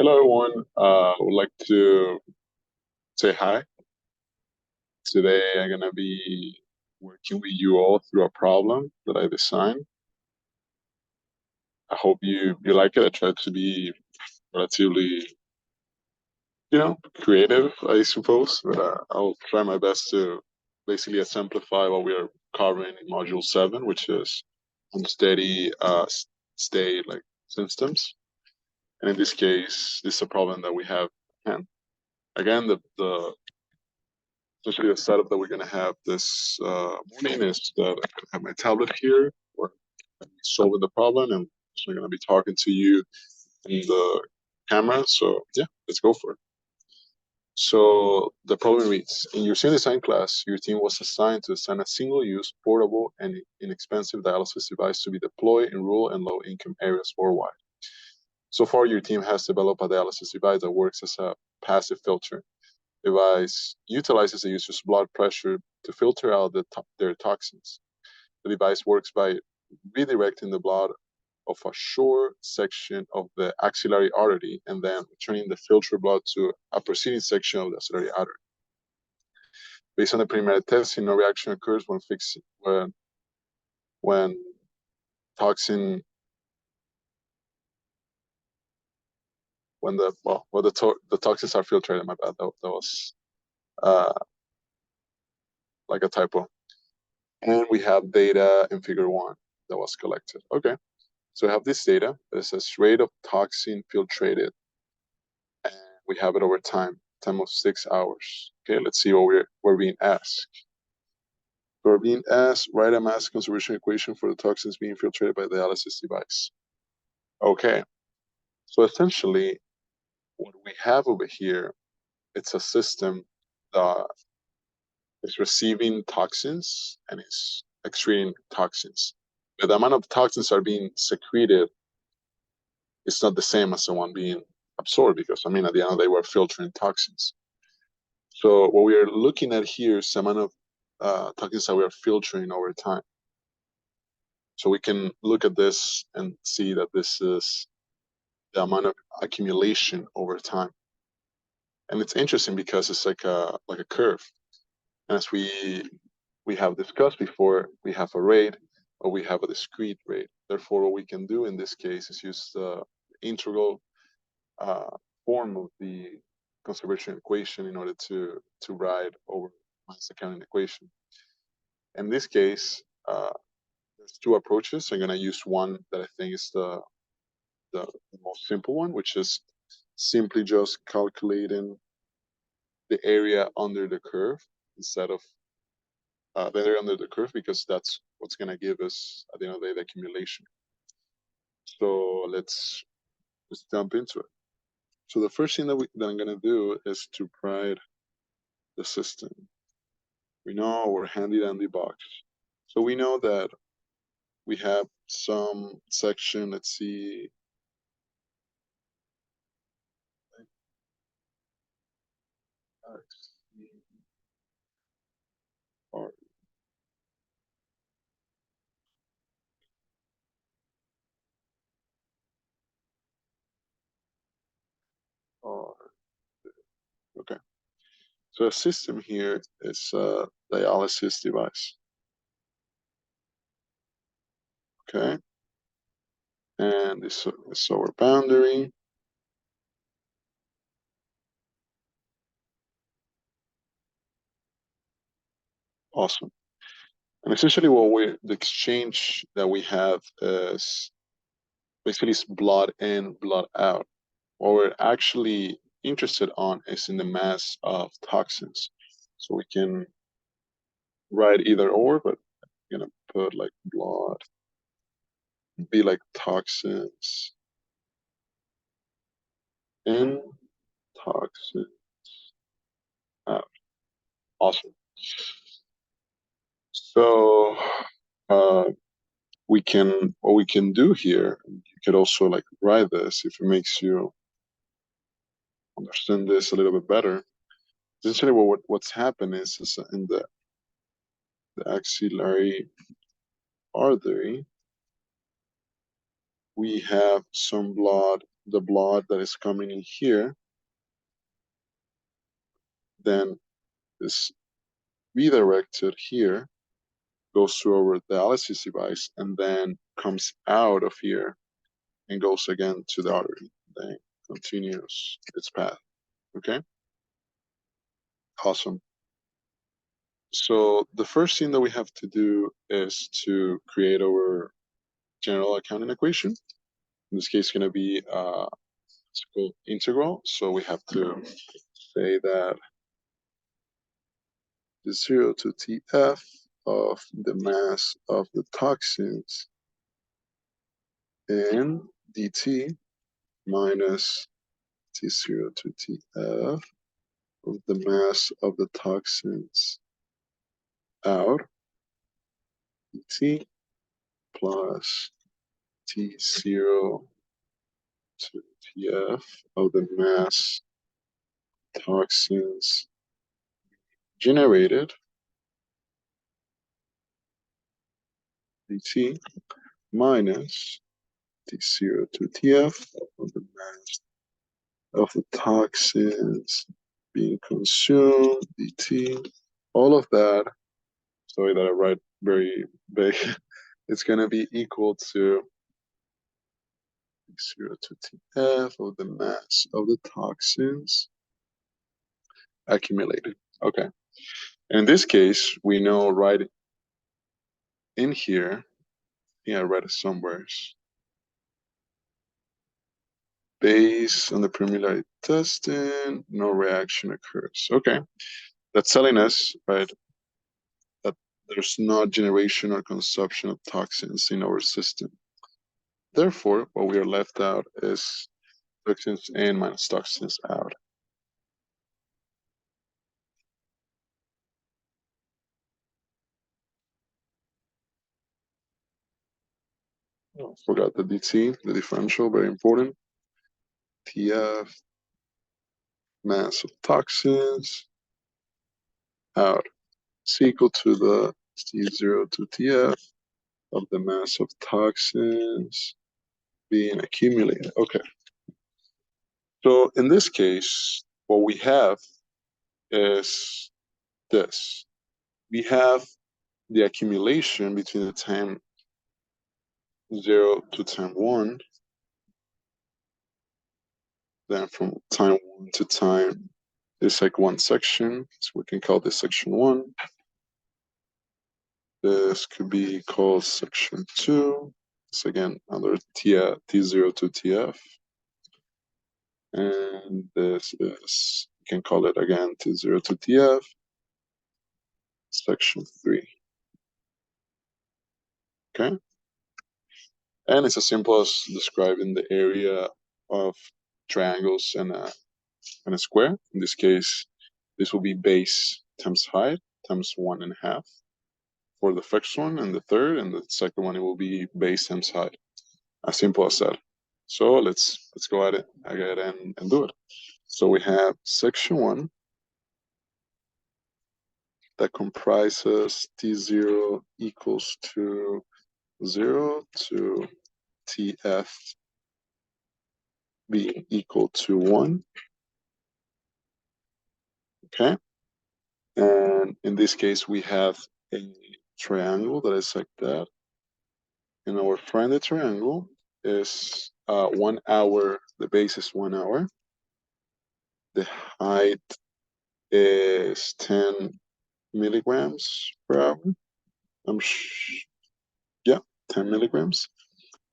Hello, everyone. I would like to say hi. Today, I'm going to be working with you all through a problem that I designed. I hope you like it. I tried to be relatively, creative, I suppose. But I'll try my best to basically exemplify what we are covering in Module 7, which is unsteady state like systems. And in this case, this is a problem that we have. And again, the essentially the setup that we're going to have this morning is that I'm going to have my tablet here where I'm solving the problem, and I'm going to be talking to you in the camera. So yeah, let's go for it. So the problem reads, in your senior design class, your team was assigned to design a single-use, portable, and inexpensive dialysis device to be deployed in rural and low-income areas worldwide. So far, your team has developed a dialysis device that works as a passive filter. Device utilizes the user's blood pressure to filter out their toxins. The device works by redirecting the blood of a short section of the axillary artery and then returning the filtered blood to a preceding section of the axillary artery. Based on the preliminary testing, no reaction occurs when toxin when the toxins are filtered. My bad, that was like a typo. And we have data in figure 1 that was collected. Okay. So we have this data that says rate of toxin filtrated, and we have it over time of 6 hours. Okay, let's see what we're being asked. We're being asked, write a mass conservation equation for the toxins being filtrated by the dialysis device. Okay, so essentially what we have over here, it's a system that is receiving toxins and is excreting toxins. But the amount of toxins are being secreted is not the same as the one being absorbed, because at the end of the day, we're filtering toxins. So what we are looking at here is the amount of toxins that we are filtering over time. So we can look at this and see that this is the amount of accumulation over time. And it's interesting because it's like a curve. And as we have discussed before, we have a rate or we have a discrete rate. Therefore, what we can do in this case is use the integral form of the conservation equation in order to write over mass accounting equation. In this case, there's two approaches. I'm going to use one that I think is the most simple one, which is simply just calculating the area under the curve instead of the area under the curve, because that's what's going to give us at the end of the day the accumulation. So let's jump into it. So the first thing that I'm going to do is to write the system. We know our handy dandy box. So we know that we have some section, let's see, okay. So a system here is a dialysis device. Okay. And this is our boundary. Awesome. And essentially the exchange that we have is basically blood in, blood out. What we're actually interested on is in the mass of toxins. So we can write either or, but I'm gonna put like blood, be like toxins in, toxins out. Awesome. So what we can do here, you could also like write this if it makes you understand this a little bit better. Essentially what's happened is in the axillary artery, we have some blood the blood that is coming in here then is redirected here, goes through our dialysis device, and then comes out of here and goes again to the artery, then continues its path. Okay? Awesome. So the first thing that we have to do is to create our general accounting equation. In this case, it's going to be it's called integral. So we have to say that the 0 to Tf of the mass of the toxins in dt minus T0 to Tf of the mass of the toxins out dt plus T0 to Tf of the mass toxins generated dt minus T0 to Tf of the mass of the toxins being consumed dt. All of that, sorry that I write very big, it's going to be equal to 0 to Tf of the mass of the toxins accumulated. Okay. In this case, we know right in here, yeah, I read it somewhere. Based on the preliminary testing, no reaction occurs. Okay. That's telling us, right, that there's not generation or consumption of toxins in our system. Therefore, what we are left out is toxins in minus toxins out. Oh, forgot the dt, the differential, very important. Tf mass of toxins out is equal to the T0 to Tf of the mass of toxins being accumulated. Okay. So in this case, what we have is this. We have the accumulation between the time 0 to time 1. Then from time 1 to time, it's like one section. So we can call this section 1. This could be called section 2. It's again under T0 to Tf. And this is, you can call it again T0 to Tf, section 3. Okay? And it's as simple as describing the area of triangles and a square. In this case, this will be base times height times 1.5 for the first one, and the third, and the second one, it will be base times height. As simple as that. So let's go at it again and do it. So we have section 1 that comprises T0 equals to 0 to Tf being equal to 1. Okay. And in this case, we have a triangle that is like that. And our friendly triangle is 1 hour. The base is 1 hour. The height is 10 milligrams per hour. Yeah, 10 milligrams.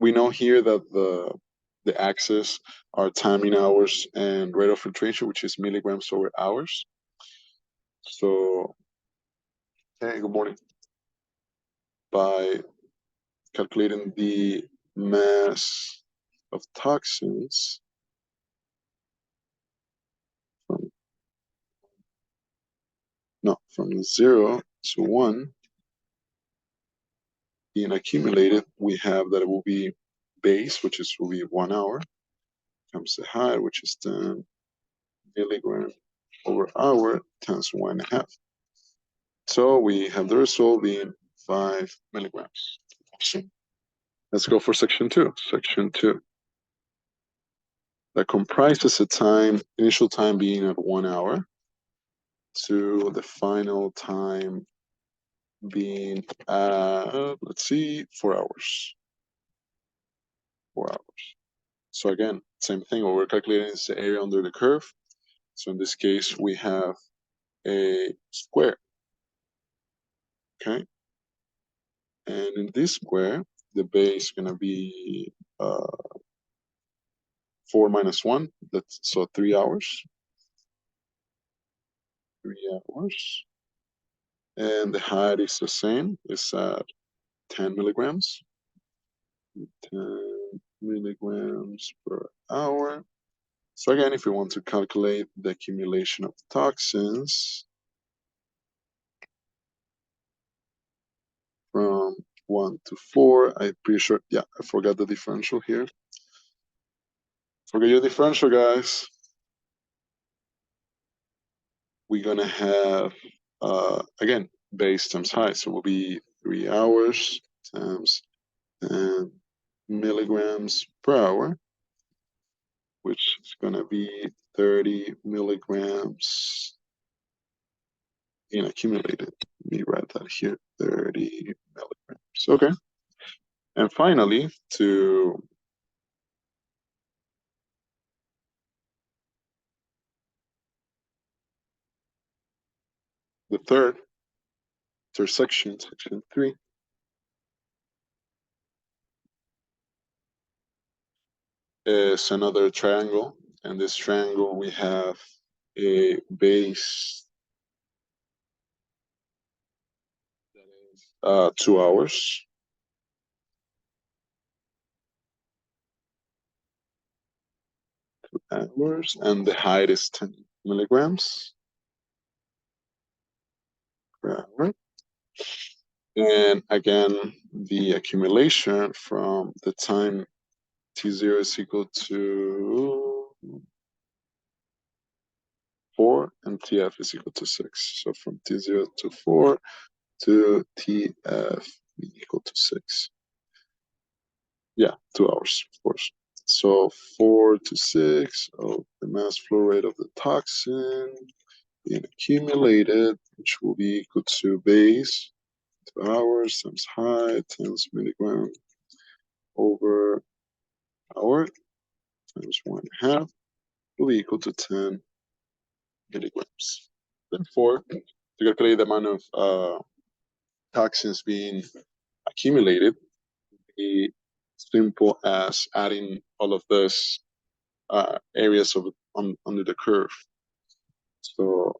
We know here that the axis are time in hours and rate of filtration, which is milligrams over hours. So, hey, good morning. By calculating the mass of toxins from 0 to 1 being accumulated, we have that it will be base, which will be 1 hour, times the height, which is 10 milligram over hour times 1.5. So we have the result being 5 milligrams. Let's go for section 2. Section 2. that comprises a time, initial time being at 1 hour, to the final time being let's see, 4 hours. 4 hours. So again, same thing. What we're calculating is the area under the curve. So in this case, we have a square. Okay. And in this square, the base is going to be 4 minus 1. That's so 3 hours. 3 hours. And the height is the same. It's at 10 milligrams. 10 milligrams per hour. So again, if we want to calculate the accumulation of toxins from 1 to 4, I'm pretty sure, yeah, I forgot the differential here. Forget your differential, guys. We're gonna have, again, base times height. So it will be 3 hours times 10 milligrams per hour, which is gonna be 30 milligrams in accumulated. Let me write that here, 30 milligrams. Okay. And finally, to the third section, section 3, is another triangle. And this triangle, we have a base that is 2 hours. And the height is 10 milligrams per hour. And again, the accumulation from the time T0 is equal to 4 and TF is equal to 6. So from T0 to 4 to TF equal to 6. Yeah, 2 hours, of course. So 4 to 6 of the mass flow rate of the toxin being accumulated, which will be equal to base 2 hours times height times milligram over hour times 1.5 will be equal to 10 milligrams. Therefore, to calculate the amount of toxins being accumulated, be simple as adding all of this areas of under the curve. So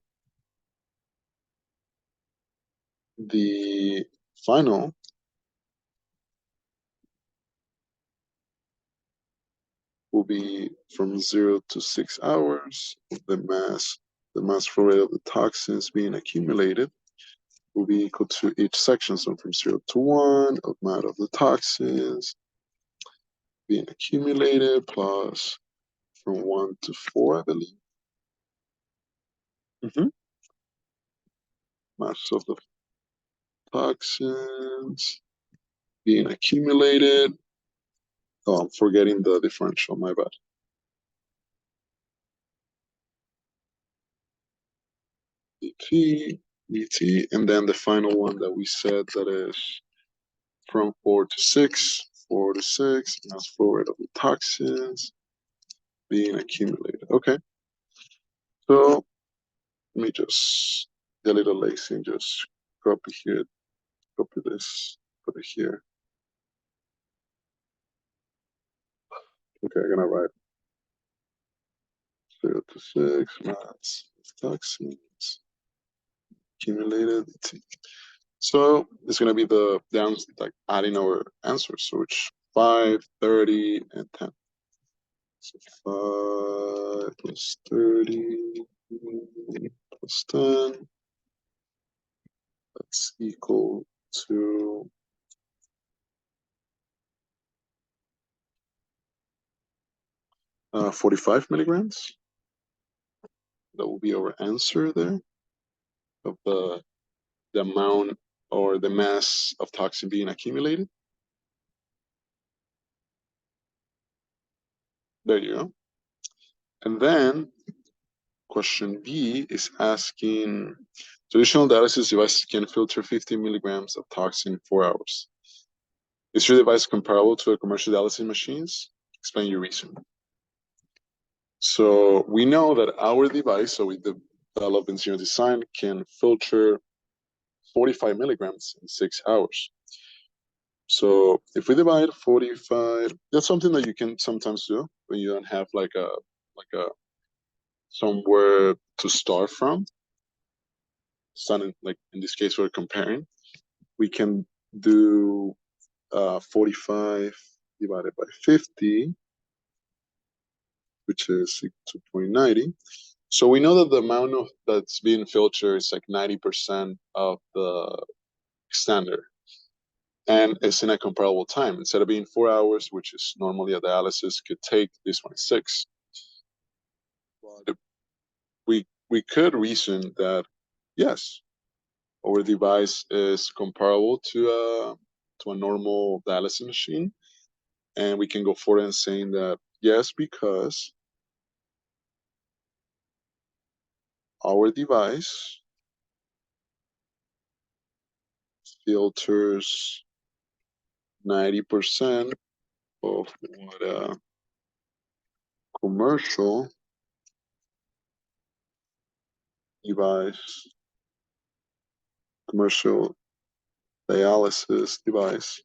the final will be from 0 to 6 hours. The mass flow rate of the toxins being accumulated will be equal to each section. So from 0 to 1, amount of the toxins being accumulated plus from 1 to 4, I believe. Mass of the toxins being accumulated. Oh, I'm forgetting the differential, my bad. dt, and then the final one that we said that is from 4 to 6, 4 to 6, mass flow rate of the toxins being accumulated. Okay, so let me just get a little lazy and just copy here, copy this, put it here. Okay, I'm gonna write 0 to 6, mass of toxins accumulated. So it's gonna be the like adding our answers, so it's 5, 30, and 10. So 5 plus 30 plus 10, that's equal to 45 milligrams. That will be our answer there of the amount or the mass of toxin being accumulated. There you go. And then question B is asking, traditional dialysis devices can filter 50 milligrams of toxin in 4 hours. Is your device comparable to a commercial dialysis machines? Explain your reason. So we know that our device, so we developed in Zero Design, can filter 45 milligrams in 6 hours. So if we divide 45, that's something that you can sometimes do when you don't have like a somewhere to start from. Starting, like in this case, we're comparing. We can do 45 divided by 50, which is 2.90. So we know that the amount of that's being filtered is like 90% of the standard, and it's in a comparable time. Instead of being 4 hours, which is normally a dialysis could take, this one is 6. But we could reason that yes, our device is comparable to a normal dialysis machine, and we can go forward and saying that yes, because our device filters 90% of what a commercial device, commercial dialysis device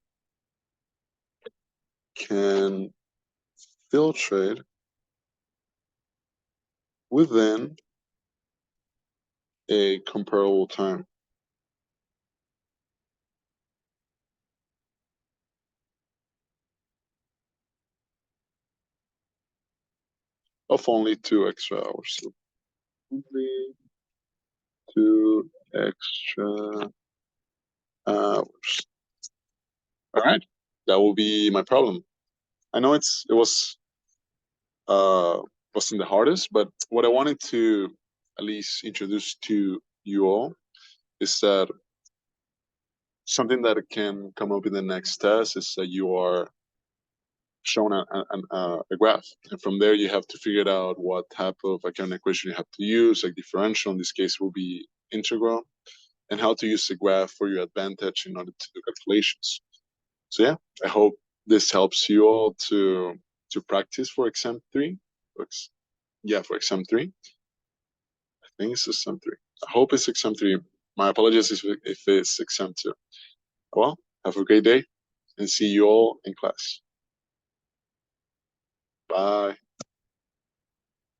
can filtrate within a comparable time of only 2 extra hours. So only 2 extra hours. All right, that will be my problem. I know uh wasn't the hardest, but what I wanted to at least introduce to you all is that something that can come up in the next test is that you are shown a graph, and from there you have to figure out what type of accounting equation you have to use. Like differential in this case will be integral, and how to use the graph for your advantage in order to do calculations. So yeah, I hope this helps you all to practice for exam 3. Yeah, for exam 3. I think it's exam 3. I hope it's exam 3. My apologies if it's exam 2. Well, have a great day and see you all in class. Bye.